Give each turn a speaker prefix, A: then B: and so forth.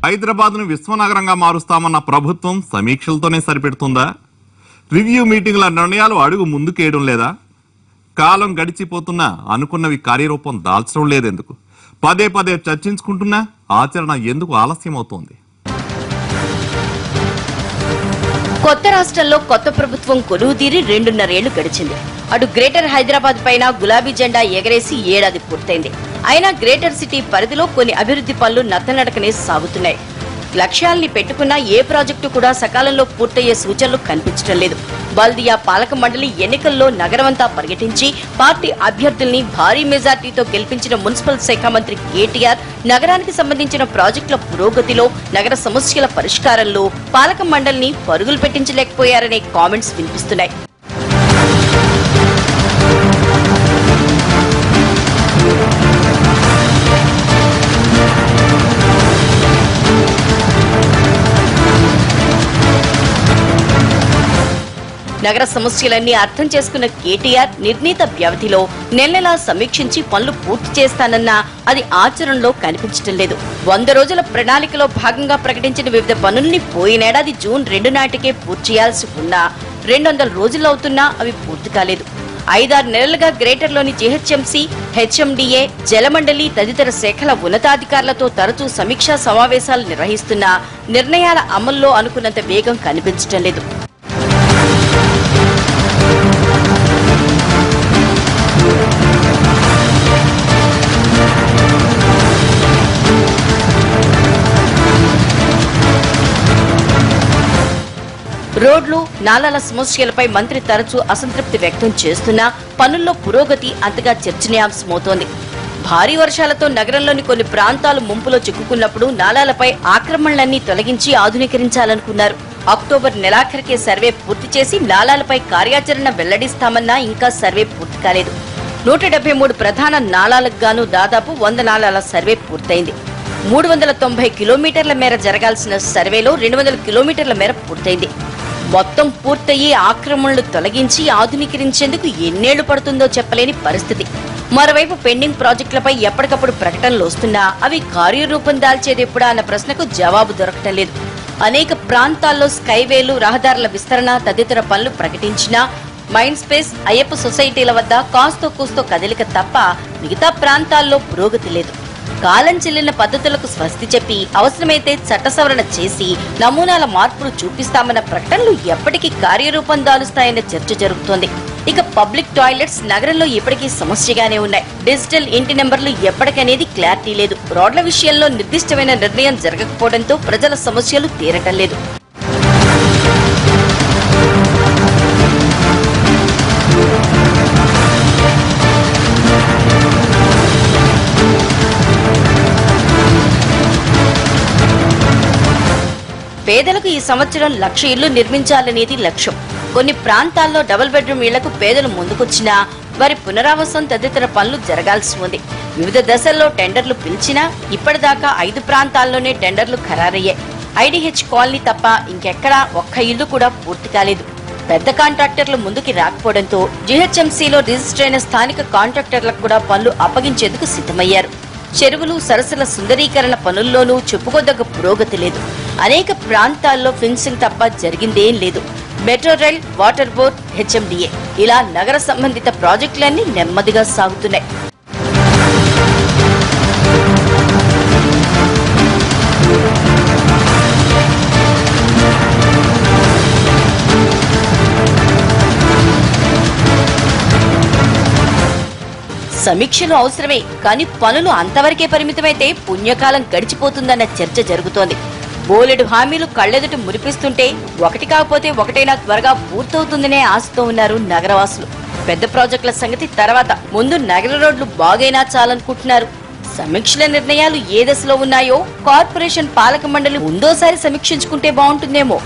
A: హైదరాబాద్ను విశ్వనగరంగా మారుస్తామన్న ప్రభుత్వం సమీక్షలతోనే సరిపెడుతుందా? రివ్యూ మీటింగ్ల నిర్ణయాలు అడుగు ముందుకేయడం లేదా? కాలం గడిచిపోతున్నా అనుకున్నవి కార్యరూపం దాల్చడం లేదెందుకు? పదే పదే చర్చించుకుంటున్నా ఆచరణ ఎందుకు ఆలస్యం అవుతోంది?
B: కొత్త రాష్ట్రంలో కొత్త ప్రభుత్వం కొలువుదీరి 2.5 ఏళ్లు గడిచింది. అటు గ్రేటర్ హైదరాబాద్ పైన గులాబీ జెండా ఎగరేసి ఏడాది పూర్తయింది. అయినా గ్రేటర్ సిటీ పరిధిలో కొన్ని అభివృద్ధి పనులు నత్తనడకనే సాగుతున్నాయి. లక్ష్యాల్ని పెట్టుకున్న ఏ ప్రాజెక్టు కూడా సకాలంలో పూర్తయ్యే సూచనలు కనిపించడం లేదు. బల్దియా పాలక మండలి ఎన్నికల్లో నగరమంతా పర్యటించి పార్టీ అభ్యర్థుల్ని భారీ మెజార్టీతో గెలిపించిన మున్సిపల్ శాఖ మంత్రి కేటీఆర్ నగరానికి సంబంధించిన ప్రాజెక్టుల పురోగతిలో, నగర సమస్యల పరిష్కారంలో పాలక మండలిని పరుగులు పెట్టించలేకపోయారనే కామెంట్స్ వినిపిస్తున్నాయి. నగర సమస్యలన్నీ అర్థం చేసుకున్న కేటీఆర్ నిర్ణీత వ్యవధిలో నెలలా సమీక్షించి పనులు పూర్తి చేస్తానన్నా అది ఆచరణలో కనిపించడం లేదు. 100 రోజుల ప్రణాళికలో భాగంగా ప్రకటించిన వివిధ పనుల్ని పోయినేడాది జూన్ 2 నాటికే పూర్తి చేయాల్సి ఉన్నా 200 రోజులవుతున్నా అవి పూర్తి కాలేదు. 5-6 నెలలుగా గ్రేటర్లోని జీహెచ్ఎంసీ, హెచ్ఎండిఏ, జలమండలి తదితర శాఖల ఉన్నతాధికారులతో తరచూ సమీక్షా సమావేశాలు నిర్వహిస్తున్నా నిర్ణయాల అమల్లో అనుకున్నంత వేగం కనిపించడం లేదు. రోడ్లు, నాలాల సమస్యలపై మంత్రి తరచూ అసంతృప్తి వ్యక్తం చేస్తున్నా పనుల్లో పురోగతి అంతగా చర్చనీయాంశమవుతోంది. భారీ వర్షాలతో నగరంలోని కొన్ని ప్రాంతాలు ముంపులో చిక్కుకున్నప్పుడు నాలాలపై ఆక్రమణలన్నీ తొలగించి ఆధునీకరించాలనుకున్నారు. అక్టోబర్ నెలాఖరికే సర్వే పూర్తి చేసి నాలాలపై కార్యాచరణ వెల్లడిస్తామన్నా ఇంకా సర్వే పూర్తి కాలేదు. 173 ప్రధాన నాలాలకు గాను దాదాపు 100 నాలాల సర్వే పూర్తయింది. 390 కిలోమీటర్ల మేర జరగాల్సిన సర్వేలో 200 కిలోమీటర్ల మేర పూర్తయింది. మొత్తం పూర్తయ్యి ఆక్రమణలు తొలగించి ఆధునీకరించేందుకు ఎన్నేళ్లు పడుతుందో చెప్పలేని పరిస్థితి. మరోవైపు పెండింగ్ ప్రాజెక్టులపై ఎప్పటికప్పుడు ప్రకటనలు వస్తున్నా అవి కార్యరూపం దాల్చేదెప్పుడా అన్న ప్రశ్నకు జవాబు దొరకటం లేదు. అనేక ప్రాంతాల్లో స్కైవేలు, రహదారుల విస్తరణ తదితర పనులు ప్రకటించినా మైండ్ స్పేస్, అయ్యప్ప సొసైటీల వద్ద కాస్తో కూస్తో కదలిక తప్ప మిగతా ప్రాంతాల్లో పురోగతి లేదు. కాలం చెల్లిన పద్ధతులకు స్వస్తి చెప్పి అవసరమైతే చట్ట సవరణ చేసి నమూనాల మార్పులు చూపిస్తామన్న ప్రకటనలు ఎప్పటికీ కార్యరూపం దాలుస్తాయన్న చర్చ జరుగుతోంది. ఇక పబ్లిక్ టాయిలెట్స్ నగరంలో ఇప్పటికీ సమస్యగానే ఉన్నాయి. డిజిటల్ ఇంటి నెంబర్లు ఎప్పటికనేది క్లారిటీ లేదు. రోడ్ల విషయంలో నిర్దిష్టమైన నిర్ణయం జరగకపోవడంతో ప్రజల సమస్యలు తీరటం లేదు. పేదలకు ఈ సంవత్సరం 1,00,000 ఇళ్లు నిర్మించాలనేది లక్ష్యం. కొన్ని ప్రాంతాల్లో డబుల్ బెడ్రూమ్ ఇళ్లకు పేదలు ముందుకొచ్చినా వారి పునరావాసం తదితర పనులు జరగాల్సి ఉంది. వివిధ దశల్లో టెండర్లు పిలిచినా ఇప్పటిదాకా 5 ప్రాంతాల్లోనే టెండర్లు ఖరారయ్యాయి. ఐడీహెచ్ కాలనీ తప్ప ఇంకెక్కడా ఒక్క ఇల్లు కూడా పూర్తి కాలేదు. పెద్ద కాంట్రాక్టర్లు ముందుకి రాకపోవడంతో జీహెచ్ఎంసీలో రిజిస్టర్ అయిన స్థానిక కాంట్రాక్టర్లకు కూడా పనులు అప్పగించేందుకు సిద్ధమయ్యారు. చెరువులు, సరస్సుల సుందరీకరణ పనుల్లోనూ చెప్పుకోదగ్గ పురోగతి లేదు. అనేక ప్రాంతాల్లో ఫెన్సింగ్ తప్ప జరిగిందేం లేదు. Metro rail, water board, HMDA ఇలా నగర సంబంధిత ప్రాజెక్టులన్నీ నెమ్మదిగా సాగుతున్నాయి. సమీక్షలు అవసరమే, కానీ పనులు అంతవరకే పరిమితమైతే పుణ్యకాలం గడిచిపోతుందన్న చర్చ జరుగుతోంది. బోలెడు హామీలు కళ్లెదుట మురిపిస్తుంటే ఒకటి కాకపోతే ఒకటైనా త్వరగా పూర్తవుతుందనే ఆశతో ఉన్నారు నగరవాసులు. పెద్ద ప్రాజెక్టుల సంగతి తర్వాత, ముందు నగర రోడ్లు బాగైనా చాలనుకుంటున్నారు. సమీక్షల నిర్ణయాలు ఏ దశలో ఉన్నాయో కార్పొరేషన్ పాలక మండలి ముందోసారి సమీక్షించుకుంటే బాగుంటుందేమో.